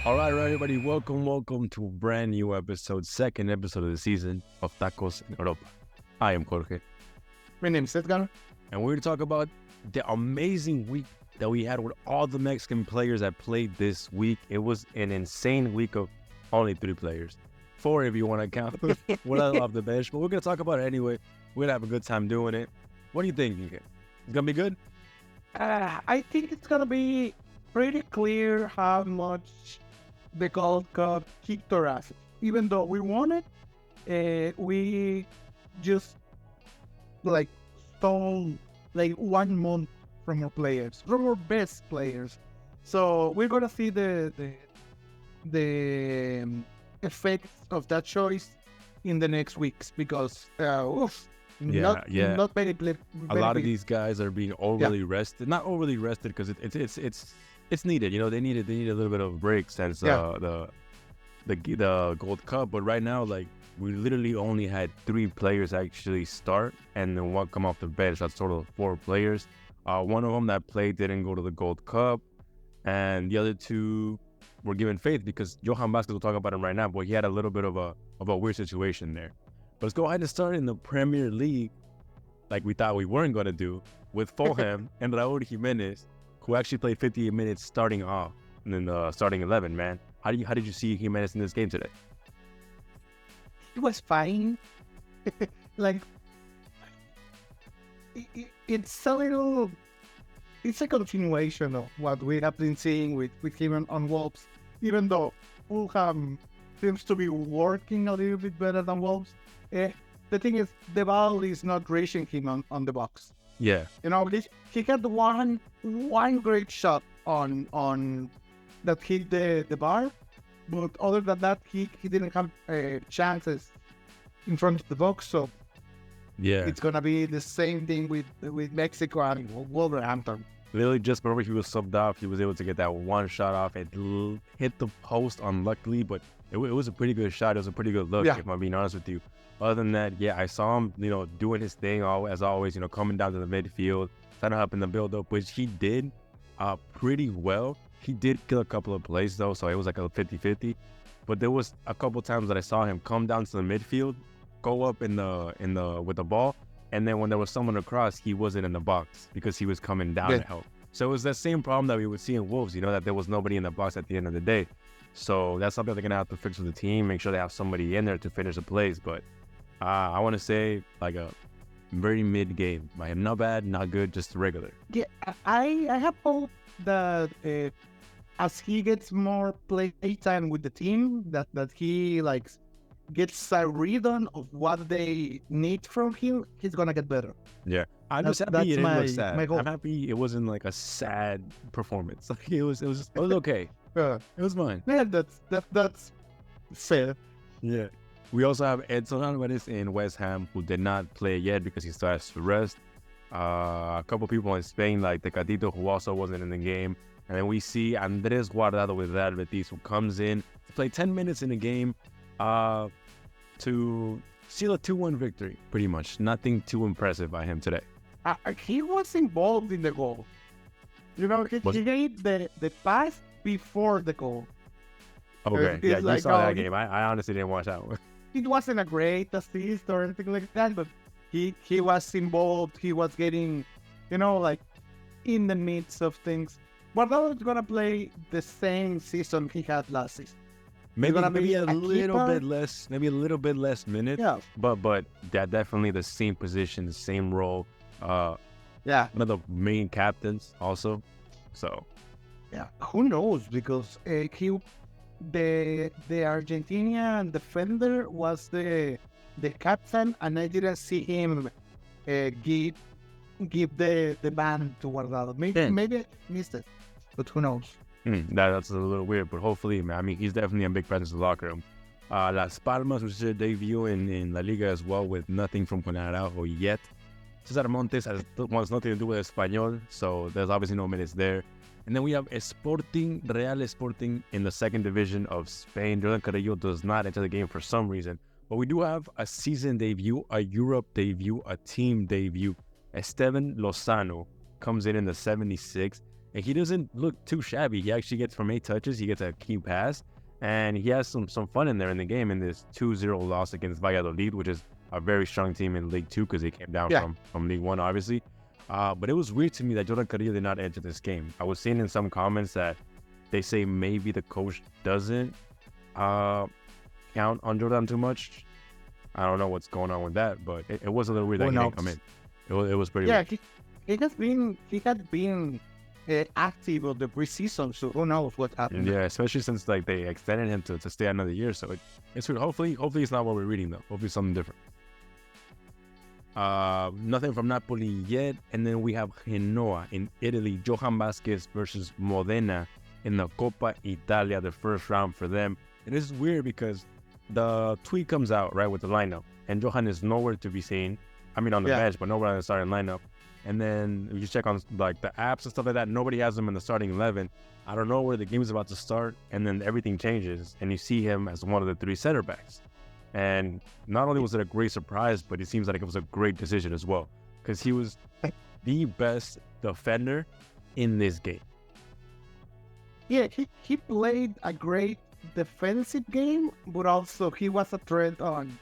All right, everybody. Welcome to a brand new episode, second episode of the season of Tacos en Europa. I am Jorge. My name is Edgar. And we're going to talk about the amazing week that we had with all the Mexican players that played this week. It was an insane week of only 3 players. 4 if you want to count what I off the bench. But we're going to talk about it anyway. We're going to have a good time doing it. What do you think? It's going to be good? I think it's going to be pretty clear how much the Gold Cup kicked our ass. Even though we won it, we just stole 1 month from our players, from our best players. So we're gonna see the effects of that choice in the next weeks because not very a lot of these guys are being overly rested. Not overly rested because it's needed. You know, they need a little bit of a break since the Gold Cup. But right now, we literally only had 3 players actually start, and then 1 come off the bench. That's total of 4 players. One of them that played didn't go to the Gold Cup, and the other 2 were given faith because Johan Vasquez, we'll talk about him right now, but he had a little bit of a weird situation there. But let's go ahead and start in the Premier League, like we thought we weren't going to do, with Fulham and Raúl Jimenez, who actually played 58 minutes starting off in the starting 11, man. How did you see Jimenez in this game today? It was fine. It's a continuation of what we have been seeing with him on Wolves, even though Fulham seems to be working a little bit better than Wolves. The thing is, the ball is not reaching him on the box. Yeah. You know, he had one great shot on that hit the bar, but other than that, he didn't have chances in front of the box. So yeah, it's gonna be the same thing with Mexico and Wolverhampton. Literally, just before he was subbed off, he was able to get that 1 shot off. It hit the post unluckily, but it was a pretty good shot. It was a pretty good look, if I'm being honest with you. Other than that, I saw him, doing his thing as always, coming down to the midfield, trying to help in the build-up, which he did pretty well. He did kill a couple of plays, though, so it was like a 50-50. But there was a couple times that I saw him come down to the midfield, go up with the ball, and then when there was someone across, he wasn't in the box because he was coming down to help. So it was that same problem that we would see in Wolves, that there was nobody in the box at the end of the day. So that's something they're going to have to fix with the team, make sure they have somebody in there to finish the plays. But I want to say a very mid-game. Not bad, not good, just regular. Yeah, I have hope that as he gets more play time with the team, that he gets a rhythm of what they need from him, he's gonna get better. Yeah, I'm just happy it didn't look sad. I'm happy it wasn't a sad performance. It was okay. It was fine. Yeah, that's fair. Yeah. We also have Edson Alvarez in West Ham, who did not play yet because he still has to rest. A couple people in Spain, like Tecatito, who also wasn't in the game. And then we see Andrés Guardado with Real Betis, who comes in to play 10 minutes in the game to seal a 2-1 victory, pretty much. Nothing too impressive by him today. He was involved in the goal. He gave the pass before the goal. Okay, yeah, you saw that game. I honestly didn't watch that one. It wasn't a great assist or anything like that, but he was involved. He was getting, in the midst of things. Guardado is gonna play the same season he had last season. Maybe a little bit less minutes. Yeah. But that definitely the same position, the same role. One of the main captains also. So yeah, who knows? Because the Argentinian defender was the captain, and I didn't see him give the ban to Guardado. Maybe I missed it, but who knows? That's a little weird, but hopefully, man. I mean, he's definitely a big presence in the locker room. Las Palmas, which is their debut in La Liga as well, with nothing from Juan Araujo yet. Cesar Montes wants nothing to do with Espanyol, so there's obviously no minutes there. And then we have Real Sporting in the 2nd division of Spain. Jordan Carrillo does not enter the game for some reason. But we do have a season debut, a Europe debut, a team debut. Esteban Lozano comes in the 76th. and he doesn't look too shabby. He actually gets from 8 touches, he gets a key pass, and he has some fun in there in the game in this 2-0 loss against Valladolid, which is a very strong team in League 2 because they came down from League 1, obviously. But it was weird to me that Jordan Carrillo did not enter this game. I was seeing in some comments that they say maybe the coach doesn't count on Jordan too much. I don't know what's going on with that, but it was a little weird that he didn't come in. It was pretty weird. He had been active on the preseason, so who knows what happened. Yeah, especially since like they extended him to stay another year. So it's weird. Hopefully it's not what we're reading though. Hopefully something different. Nothing from Napoli yet, and then we have Genoa in Italy. Johan Vasquez versus Modena in the Coppa Italia, the first round for them. And this is weird because the tweet comes out right with the lineup, and Johan is nowhere to be seen. I mean, on the bench, but nowhere on the starting lineup. And then you check on like the apps and stuff like that. Nobody has him in the starting 11. I don't know where the game is about to start, and then everything changes, and you see him as one of the 3 center backs. And not only was it a great surprise, but it seems like it was a great decision as well, because he was the best defender in this game. Yeah, he played a great defensive game, but also he was a threat on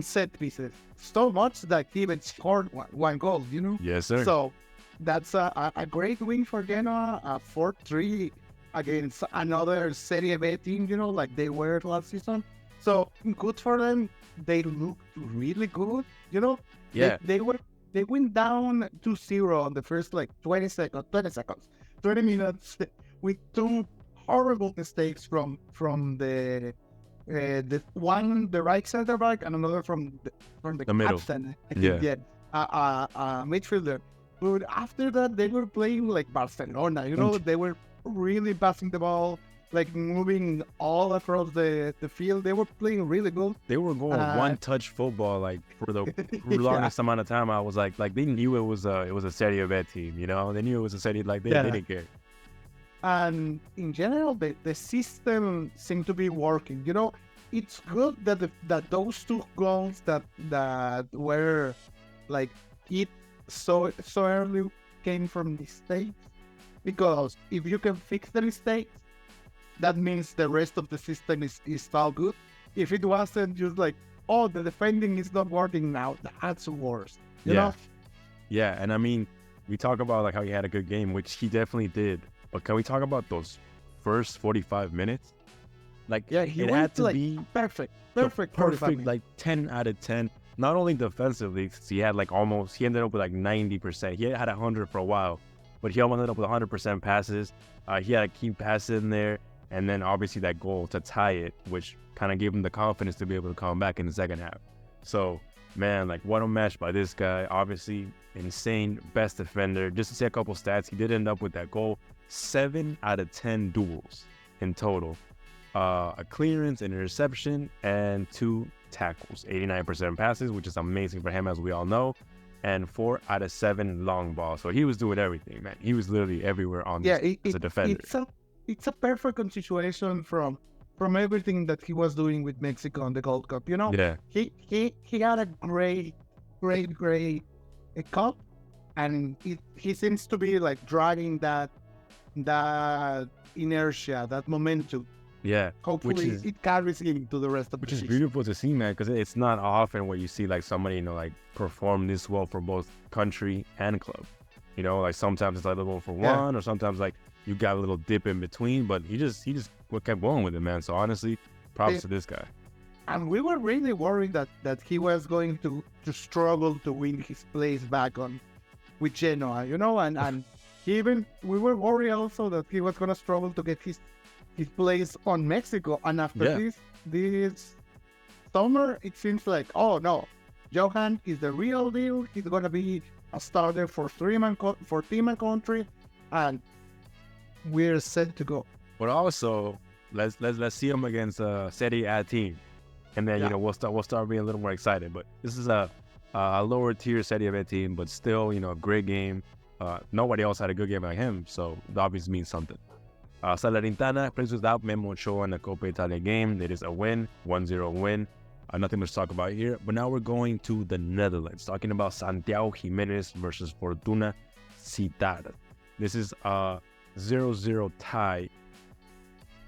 set pieces. So much that he even scored one goal, you know? Yes, sir. So that's a great win for Genoa, 4-3 against another Serie B team, you know, like they were last season. So good for them. They looked really good, you know? Yeah. They went down 2-0 on the first like 20 minutes with 2 horrible mistakes from the one, the right center back, and another from the middle. captain, midfielder. But after that, they were playing like Barcelona. You know, they were really passing the ball, like moving all across the field. They were playing really good. They were going one-touch football like for the longest amount of time. I was like they knew it was a Serie B team. You know, they knew it was a Serie they didn't care. And in general, the system seemed to be working. You know, it's good that those 2 goals that were like hit so early came from mistakes, because if you can fix the mistakes, that means the rest of the system is all good. If it wasn't just like, oh, the defending is not working now, that's worse. You know? Yeah, and I mean, we talk about like how he had a good game, which he definitely did. But can we talk about those first 45 minutes? Like, he it went had to like be perfect, like 10 out of 10. Not only defensively, he had like he ended up with like 90%. He had 100 for a while, but he almost ended up with 100% passes. He had a key pass in there, and then obviously that goal to tie it, which kind of gave him the confidence to be able to come back in the second half. So, man, like what a match by this guy. Obviously, insane, best defender. Just to say a couple stats, he did end up with that goal. 7 out of 10 duels in total. A clearance, an interception, and 2 tackles. 89% passes, which is amazing for him, as we all know. And 4 out of 7 long balls. So he was doing everything, man. He was literally everywhere on this as a defender. It's a perfect situation from everything that he was doing with Mexico on the Gold Cup. You know, he had a great cup, and he seems to be like driving that inertia, that momentum. Yeah, hopefully it carries him to the rest of which the is season. beautiful to see, man, because it's not often where you see like somebody, you know, like perform this well for both country and club. You know, like sometimes it's like a little for one, or sometimes like you got a little dip in between, but he just kept going with it, man. So honestly, props to this guy. And we were really worried that he was going to struggle to win his place back on with Genoa, you know, and we were worried also that he was going to struggle to get his place on Mexico. And after this summer, it seems like, oh no, Johan is the real deal. He's going to be a starter for team and country, and we're set to go. But also, let's see him against a Serie A team, and then you know we'll start being a little more excited. But this is a lower tier Serie B team, but still, you know, a great game. Nobody else had a good game like him, so it obviously means something. Salernitana plays without Memo Ochoa in the Coppa Italia game. It is a win, 1-0 win. Nothing much to talk about here. But now we're going to the Netherlands, talking about Santiago Jimenez versus Fortuna Sittard. This is 0-0 tie,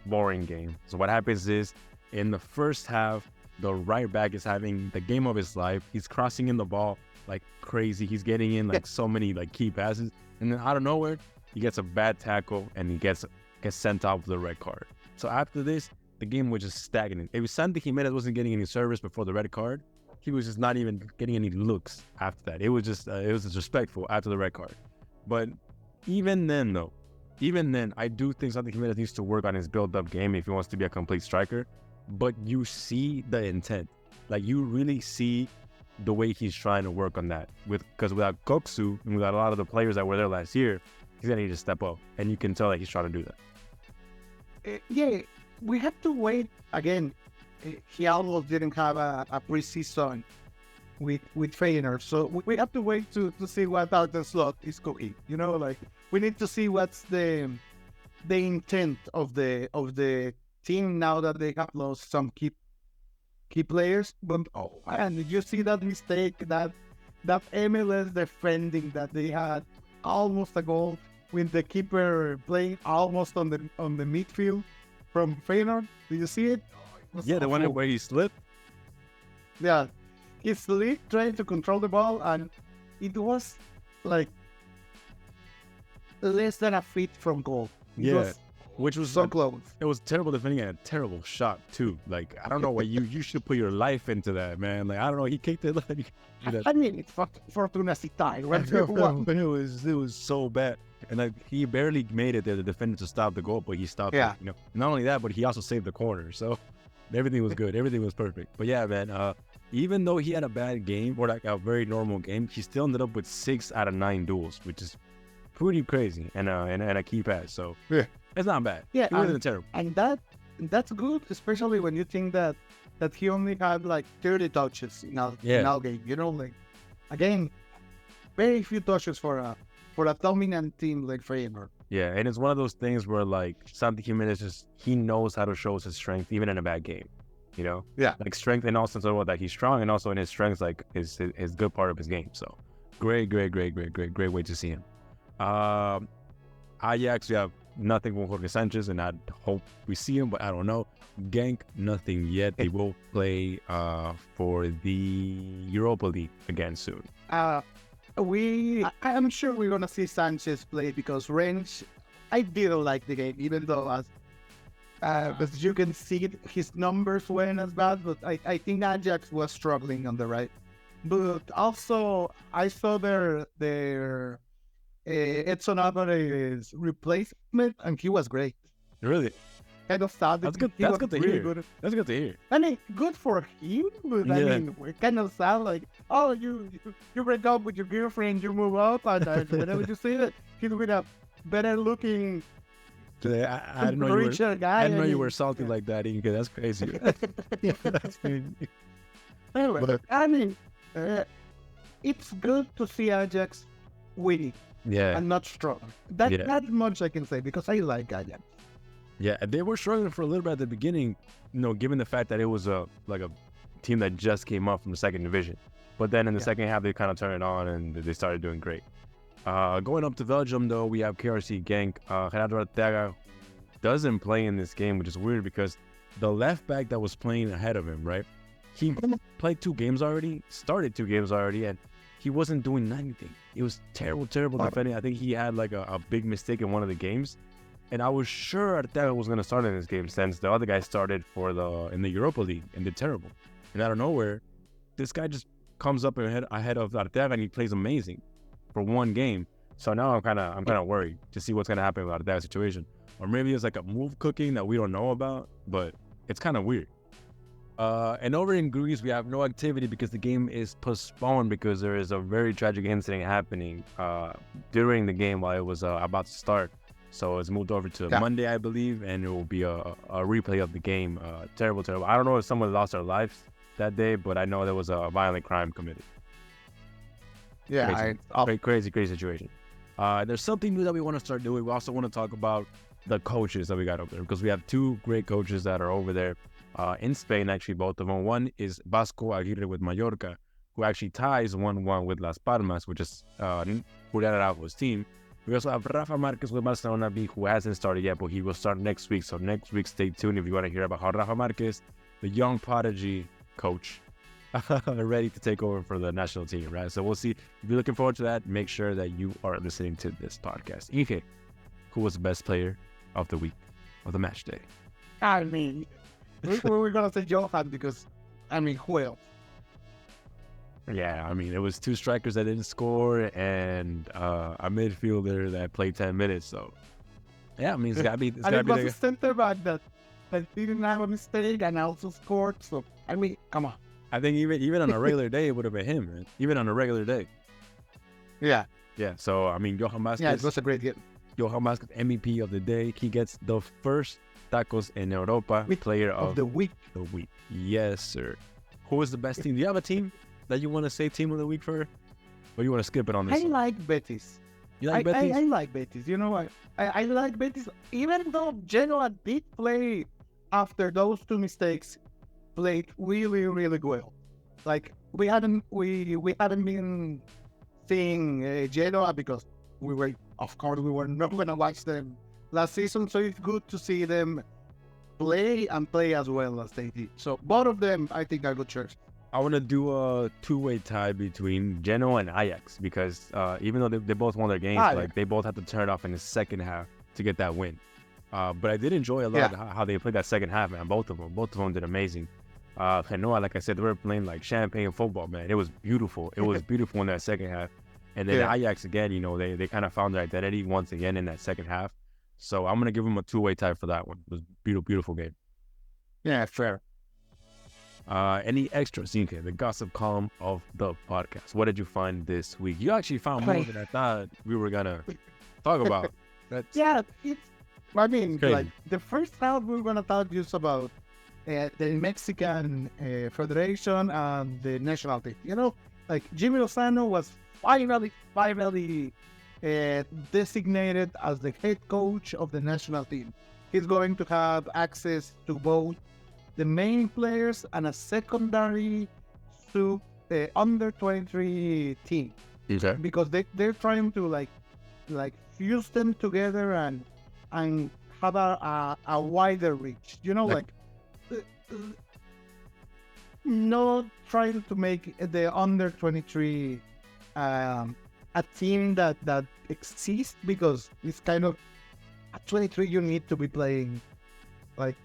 boring game. So what happens is, in the first half, the right back is having the game of his life. He's crossing in the ball like crazy. He's getting in like so many like key passes. And then out of nowhere, he gets a bad tackle and he gets sent off with a red card. So after this, the game was just stagnant. It was Santi Jimenez wasn't getting any service before the red card. He was just not even getting any looks after that. It was just it was disrespectful after the red card. But even then, I do think Santi Jimenez needs to work on his build-up game if he wants to be a complete striker. But you see the intent. Like, you really see the way he's trying to work on that. Because without Koksu and without a lot of the players that were there last year, he's going to need to step up. And you can tell that he's trying to do that. Yeah, we have to wait. Again, he almost didn't have a preseason with Feyenoord. So we have to wait to see what Arden Slot is cooking. You know, like, we need to see what's the intent of the team now that they have lost some key players. But and did you see that mistake, that MLS defending that they had almost a goal with the keeper playing almost on the midfield from Feyenoord? Did you see it? Yeah, the one where he slipped. Yeah, he slipped trying to control the ball, and it was like less than a feet from goal. Which was so close. It was terrible defending and a terrible shot too. Like, I don't know why you should put your life into that, man. Like, I don't know, he kicked it. Like, I mean, it's Fortuna Sitai, right? It was so bad, and like, he barely made it there, the defender, to stop the goal, but he stopped it. You know, not only that, but he also saved the corner. So everything was good. Everything was perfect. But yeah, man. Even though he had a bad game, or like a very normal game, he still ended up with 6 out of 9 duels, which is pretty crazy, and a key pass. So yeah. It's not bad. Yeah, it wasn't terrible. And that's good, especially when you think that he only had like 30 touches in our game. You know, like, again, very few touches for a dominant team like Feyenoord. Yeah, and it's one of those things where, like, Santi Jimenez he knows how to show his strength even in a bad game. You know? Yeah. Like, strength in all sense of that he's strong, and also in his strengths, like his good part of his game. So great way to see him. Ajax, we have nothing from Jorge Sanchez, and I hope we see him, but I don't know. Genk, nothing yet. They will play for the Europa League again soon. I'm sure we're gonna see Sanchez play, because Rennes, I didn't like the game, even though as you can see, his numbers weren't as bad, but I think Ajax was struggling on the right. But also, I saw their Edson Alvarez replacement, and he was great. Really? Kind of sad. That's good. That's good to hear. Good. That's good to hear. I mean, good for him, but I mean, we're kind of sad. Like, oh, you break up with your girlfriend, you move up, and whenever you see that, he's with a better looking. I didn't know you were salty like that, Inge. That's crazy. That's crazy. Anyway, I mean, it's good to see Ajax winning. Yeah. And not strong. That much I can say, because I like Ajax. Yeah, they were struggling for a little bit at the beginning, you know, given the fact that it was a team that just came up from the second division. But then in the second half, they kind of turned it on and they started doing great. Going up to Belgium, though, we have KRC Genk. Gerardo Arteaga doesn't play in this game, which is weird because the left back that was playing ahead of him, right? He played 2 games already, started 2 games already, and he wasn't doing anything. It was terrible defending. I think he had like a big mistake in one of the games. And I was sure Arteaga was going to start in this game, since the other guy started in the Europa League and did terrible. And out of nowhere, this guy just comes up ahead of Arteaga, and he plays amazing for 1 game. So now I'm kind of worried to see what's going to happen with Arteaga's situation. Or maybe it's like a move cooking that we don't know about, but it's kind of weird. And over in Greece, we have no activity because the game is postponed because there is a very tragic incident happening during the game while it was about to start. So it's moved over to Monday, I believe, and it will be a replay of the game. Terrible. I don't know if someone lost their lives that day, but I know there was a violent crime committed. Yeah, crazy situation. There's something new that we want to start doing. We also want to talk about the coaches that we got over there, because we have 2 great coaches that are over there in Spain, actually, both of them. One is Vasco Aguirre with Mallorca, who actually ties 1-1 with Las Palmas, which is Julián Araujo's team. We also have Rafa Marquez with Barcelona B, who hasn't started yet, but he will start next week. So next week, stay tuned if you want to hear about how Rafa Marquez, the young prodigy coach, ready to take over for the national team, right? So we'll see. If you're looking forward to that, make sure that you are listening to this podcast. ENG, who was the best player of the week, of the match day? I mean, we're going to say Johan because, I mean, who else? Yeah, I mean, it was two strikers that didn't score and a midfielder that played 10 minutes. So, yeah, I mean, it's got to be. And it was a center back that didn't have a mistake and also scored. So, I mean, come on. I think even on a regular day, it would have been him, man. Even on a regular day. Yeah. Yeah, so, I mean, Johan Vasquez. Yeah, it was a great game. Johan Vasquez, MVP of the day. He gets the first Tacos en Europa player of the week. The week. Yes, sir. Who was the best team? Do you have a team that you want to say team of the week for? Or you want to skip it on this? I like Betis. You like Betis? I like Betis. You know, I like Betis. Even though Genoa did play after those two mistakes, played really, really well. Like we hadn't been seeing Genoa because we were not gonna watch them last season. So it's good to see them play as well as they did. So both of them, I think, are good choices. I want to do a two-way tie between Genoa and Ajax because even though they both won their games, like they both had to turn it off in the second half to get that win. But I did enjoy a lot how they played that second half, man. Both of them did amazing. Genoa, like I said, they were playing like champagne football, man. It was beautiful. It was beautiful in that second half. And then Ajax again, you know, they kind of found their identity once again in that second half. So I'm gonna give them a two-way tie for that one. It was a beautiful game. Yeah, fair. Any extras, ENG, the gossip column of the podcast? What did you find this week? You actually found more than I thought we were gonna talk about. I mean, like the first half we were gonna talk just about the Mexican Federation and the national team. You know, like Jimmy Lozano was finally designated as the head coach of the national team. He's going to have access to both the main players and a secondary to the under 23 team. Okay. Because they're trying to like fuse them together and have a wider reach. You know, like not trying to make the under 23 a team that exists, because it's kind of at 23 you need to be playing like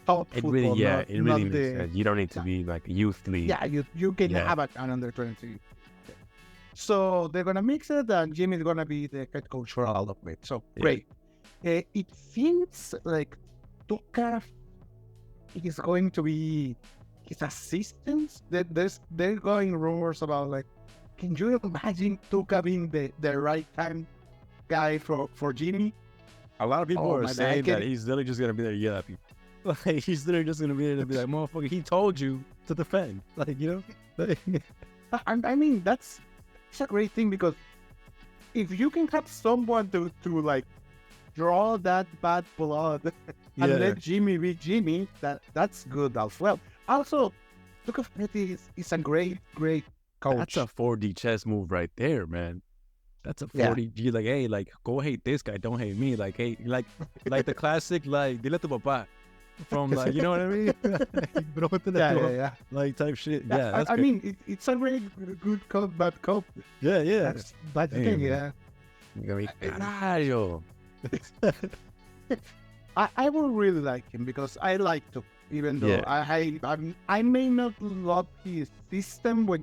top football. It really makes sense. You don't need to be like youth league. Yeah, you can have an under 23. So they're gonna mix it, and Jimmy's gonna be the head coach for all of it. So great. It seems like Tuca is going to be his assistant. They're going rumors about like, can you imagine Tuca being the right hand guy for Jimmy? A lot of people are saying that he's literally just gonna be there to yell at people. Like he's literally just gonna be there to be like, motherfucker, he told you to defend. Like, you know. I mean, that's a great thing, because if you can have someone to like draw that bad blood and let Jimmy be Jimmy, that's good as well. Also, Tuca is a great coach. That's a 4D chess move right there, man. That's a 4D. Like, hey, like, go hate this guy, don't hate me. Like, hey, like the classic, like, dile tu papá. From, like, you know what I mean? Like, type shit. Yeah, that's I mean, it's a very good cop, bad cop. Yeah. That's the thing, I will really like him, because I like to, even though I may not love his system when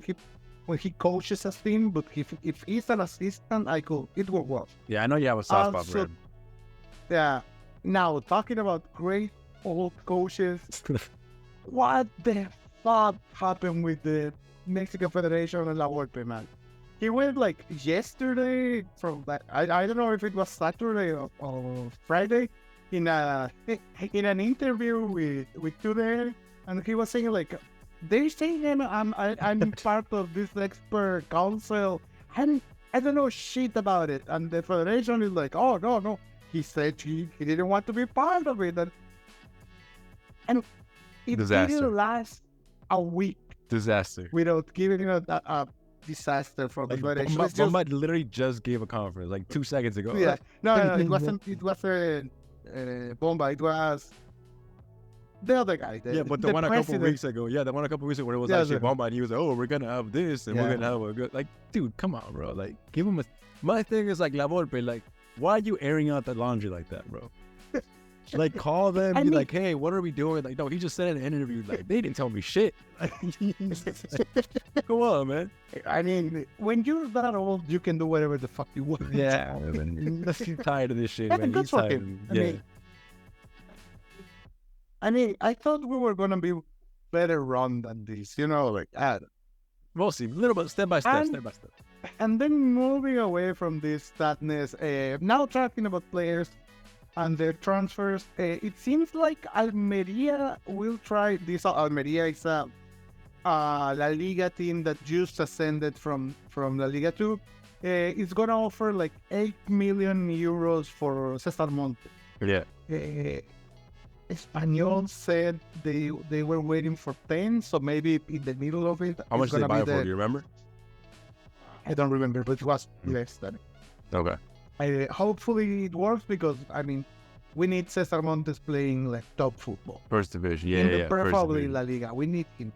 he coaches a team, but if he's an assistant, it will work. Yeah, I know you have a soft spot for him. Yeah. Now, talking about great old coaches, what the fuck happened with the Mexican Federation and La Volpe, man? He went like yesterday from that. I don't know if it was Saturday or Friday, in an interview with Today, and he was saying like, they're saying I'm part of this expert council, and I don't know shit about it. And the federation is like, oh no. He said he didn't want to be part of it, and it didn't last a week. Disaster. Without giving disaster for the Like, Federation. Bomba literally just gave a conference like 2 seconds ago. Yeah, no, it wasn't. It wasn't Bomba. It was the other guy. But the one a couple weeks ago. Yeah, the one a couple weeks ago where it was actually Bomba, and he was like, "Oh, we're gonna have this, and we're gonna have a good." Like, dude, come on, bro. Like, give him a. My thing is like La Volpe. Like, why are you airing out the laundry like that, bro? Like, call them, be like, "Hey, what are we doing?" Like, no, he just said in an interview, like, they didn't tell me shit. Like, come on, man. I mean, when you're that old, you can do whatever the fuck you want. Yeah, man. He's tired of this shit, man. He's tired. I mean, I thought we were gonna be better run than this, like we'll see, a little bit, step by step. And then moving away from this sadness, now talking about players and their transfers, it seems like Almeria will try this. Almeria is a La Liga team that just ascended from La Liga 2. It's gonna offer like 8 million euros for Cesar Monte. Yeah. Espanyol said they were waiting for 10, so maybe in the middle of it. How much did they buy it for? Do you remember? I don't remember, but it was less than it. Okay. Hopefully it works because, I mean, we need Cesar Montes playing like top football. First division, yeah. Preferably La Liga. We need him.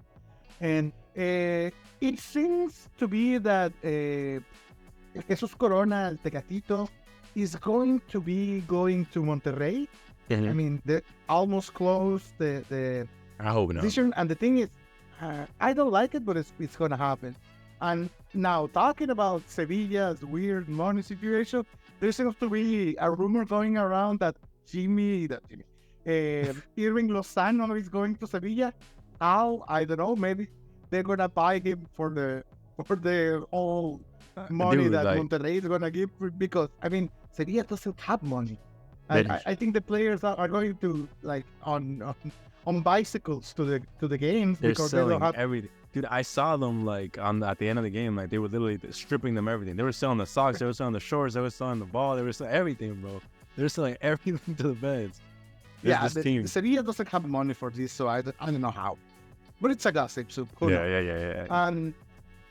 And it seems to be that Jesus Corona, el Tecatito, is going to be going to Monterrey. Mm-hmm. I mean, they almost closed the I hope not. decision. And the thing is, I don't like it, but it's going to happen. And now, talking about Sevilla's weird money situation, there seems to be a rumor going around that Irving Lozano is going to Sevilla. How? I don't know. Maybe they're going to buy him for the all money that Monterrey is going to give. Because, I mean, Sevilla doesn't have money. I think the players are going to, like, on bicycles to the games. They're because selling they don't have everything. Dude, I saw them like at the end of the game, like they were literally stripping them everything. They were selling the socks, they were selling the shorts, they were selling the ball, they were selling everything, bro. They're selling everything to the fans. Sevilla doesn't have money for this, so I don't know how. But it's a gossip, so yeah. And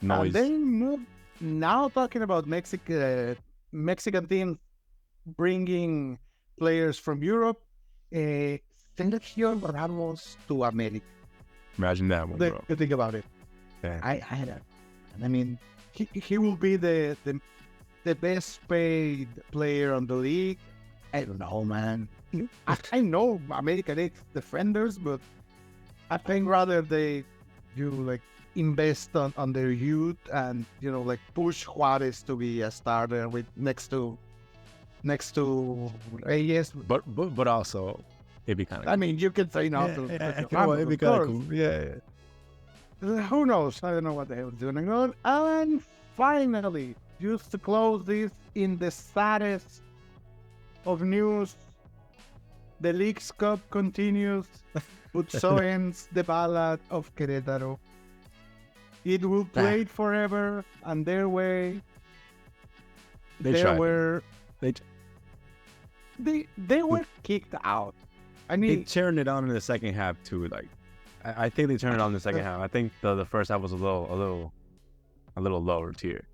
then now talking about Mexican teams bringing players from Europe, Sergio Ramos to America. Imagine that one, bro. You think about it. Yeah. I mean, he will be the best paid player on the league. I don't know, man. I know America needs defenders, but I think rather they invest on their youth and like push Juarez to be a starter with next to Reyes. But also it'd be kind of. I mean, you can say no to it'd be kind of cool. Yeah. Who knows? I don't know what the hell is going on. And finally, just to close this in the saddest of news, the League's Cup continues, but so ends the ballad of Querétaro. It will play forever, and their way. They were kicked out. I mean, they turned it on in the second half too. Like, I think they turned it on in the second half. I think the first half was a little lower tier,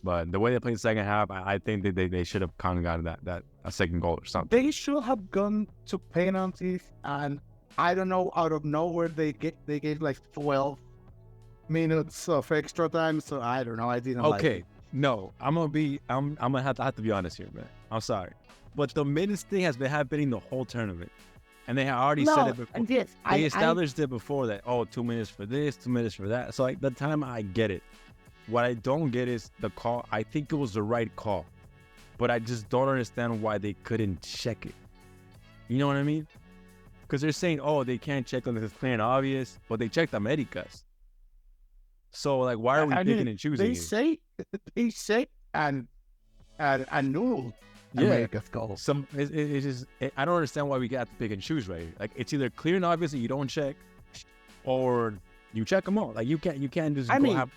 but the way they played the second half, I think they should have kind of gotten that a second goal or something. They should have gone to penalties, and I don't know, out of nowhere they gave like 12 minutes of extra time. So I don't know. I didn't. Okay, like it. No, I'm gonna have to be honest here, man. I'm sorry, but the minutes thing has been happening the whole tournament. And they had already said it before. Yes, they established it before that, 2 minutes for this, 2 minutes for that. So, like, the time I get it. What I don't get is the call. I think it was the right call. But I just don't understand why they couldn't check it. You know what I mean? Because they're saying, they can't check unless it's clear and obvious. But they checked Americas. So, like, why are we picking and choosing? They say and null. America's goal. It's just I don't understand why we got to pick and choose right here. Like, it's either clear and obvious that you don't check, or you check them all. Like, you can't just I don't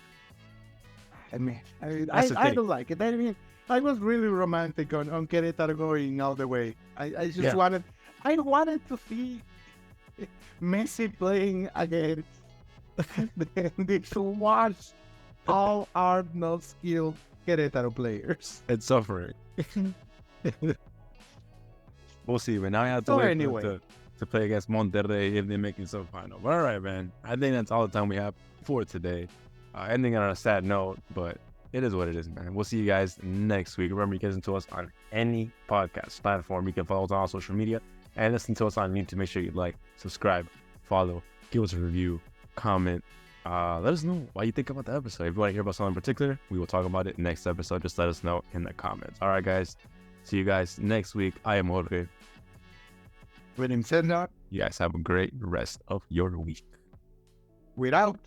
like it. I mean, I was really romantic on Querétaro going all the way. I just wanted to see Messi playing against this all are not skilled Querétaro players. It's suffering. We'll see, but now I have to So wait anyway. to play against Monterrey if they make it so final. But all right, man. I think that's all the time we have for today. Ending on a sad note, but it is what it is, man. We'll see you guys next week. Remember, you can listen to us on any podcast platform. You can follow us on all social media and listen to us on YouTube. Make sure you like, subscribe, follow, give us a review, comment. Let us know what you think about the episode. If you want to hear about something in particular, we will talk about it next episode. Just let us know in the comments. All right, guys. See you guys next week. I am Jorge. With him said that, You guys have a great rest of your week. we're out.